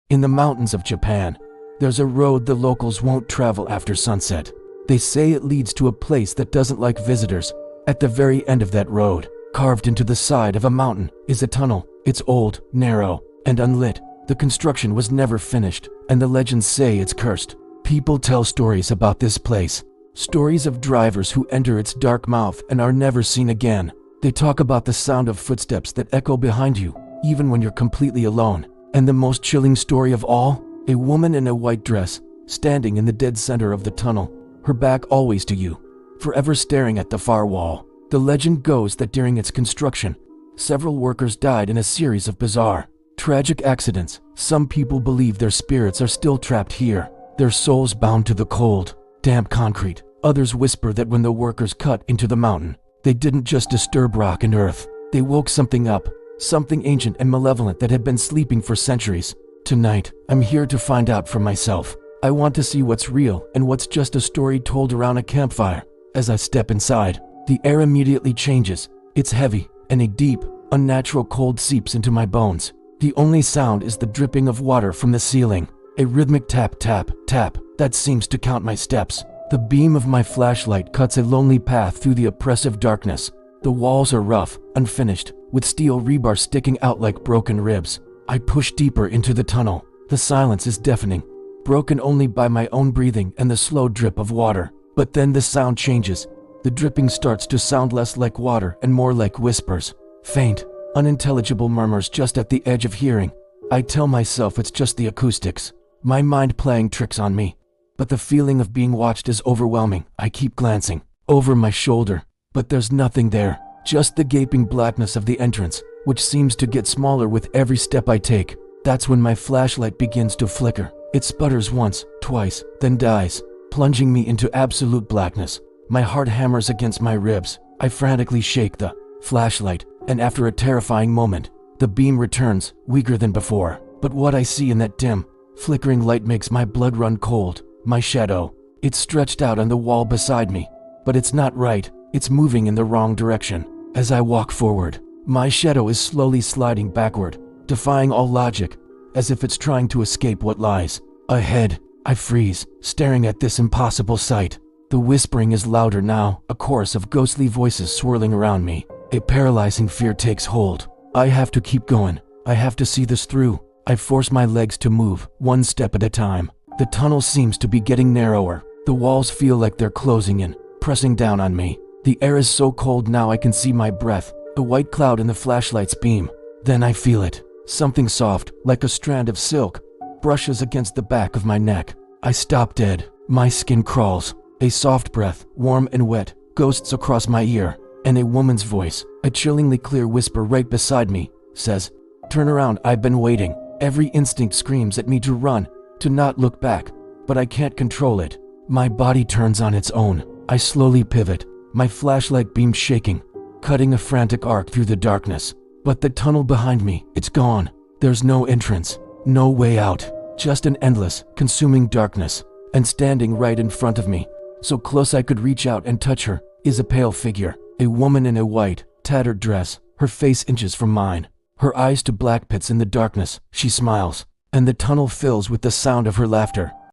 In the mountains of Japan, there's a road the locals won't travel after sunset. They say it leads to a place that doesn't like visitors. At the very end of that road, carved into the side of a mountain, is a tunnel. It's old, narrow, and unlit. The construction was never finished, and the legends say it's cursed. People tell stories about this place. Stories of drivers who enter its dark mouth and are never seen again. They talk about the sound of footsteps that echo behind you, even when you're completely alone. And the most chilling story of all, a woman in a white dress, standing in the dead center of the tunnel, her back always to you, forever staring at the far wall. The legend goes that during its construction, several workers died in a series of bizarre, tragic accidents. Some people believe their spirits are still trapped here, their souls bound to the cold, damp concrete. Others whisper that when the workers cut into the mountain, they didn't just disturb rock and earth. They woke something up, something ancient and malevolent that had been sleeping for centuries. Tonight, I'm here to find out for myself. I want to see what's real and what's just a story told around a campfire. As I step inside, the air immediately changes. It's heavy, and a deep, unnatural cold seeps into my bones. The only sound is the dripping of water from the ceiling, a rhythmic tap, tap, tap that seems to count my steps. The beam of my flashlight cuts a lonely path through the oppressive darkness. The walls are rough, unfinished, with steel rebar sticking out like broken ribs. I push deeper into the tunnel. The silence is deafening, broken only by my own breathing and the slow drip of water. But then the sound changes. The dripping starts to sound less like water and more like whispers. Faint, unintelligible murmurs just at the edge of hearing. I tell myself it's just the acoustics, my mind playing tricks on me. But the feeling of being watched is overwhelming. I keep glancing over my shoulder, but there's nothing there. Just the gaping blackness of the entrance, which seems to get smaller with every step I take. That's when my flashlight begins to flicker. It sputters once, twice, then dies, plunging me into absolute blackness. My heart hammers against my ribs. I frantically shake the flashlight, and after a terrifying moment, the beam returns, weaker than before. But what I see in that dim, flickering light makes my blood run cold. My shadow. It's stretched out on the wall beside me, but it's not right. It's moving in the wrong direction. As I walk forward, my shadow is slowly sliding backward, defying all logic, as if it's trying to escape what lies ahead. I freeze, staring at this impossible sight. The whispering is louder now, a chorus of ghostly voices swirling around me. A paralyzing fear takes hold. I have to keep going. I have to see this through. I force my legs to move, one step at a time. The tunnel seems to be getting narrower. The walls feel like they're closing in, pressing down on me. The air is so cold now I can see my breath, a white cloud in the flashlight's beam. Then I feel it. Something soft, like a strand of silk, brushes against the back of my neck. I stop dead. My skin crawls. A soft breath, warm and wet, ghosts across my ear. And a woman's voice, a chillingly clear whisper right beside me, says, "Turn around, I've been waiting." Every instinct screams at me to run, to not look back, but I can't control it. My body turns on its own. I slowly pivot, my flashlight beam shaking, cutting a frantic arc through the darkness. But the tunnel behind me, it's gone. There's no entrance, no way out, just an endless, consuming darkness. And standing right in front of me, so close I could reach out and touch her, is a pale figure, a woman in a white, tattered dress, her face inches from mine. Her eyes to black pits in the darkness, she smiles, and the tunnel fills with the sound of her laughter.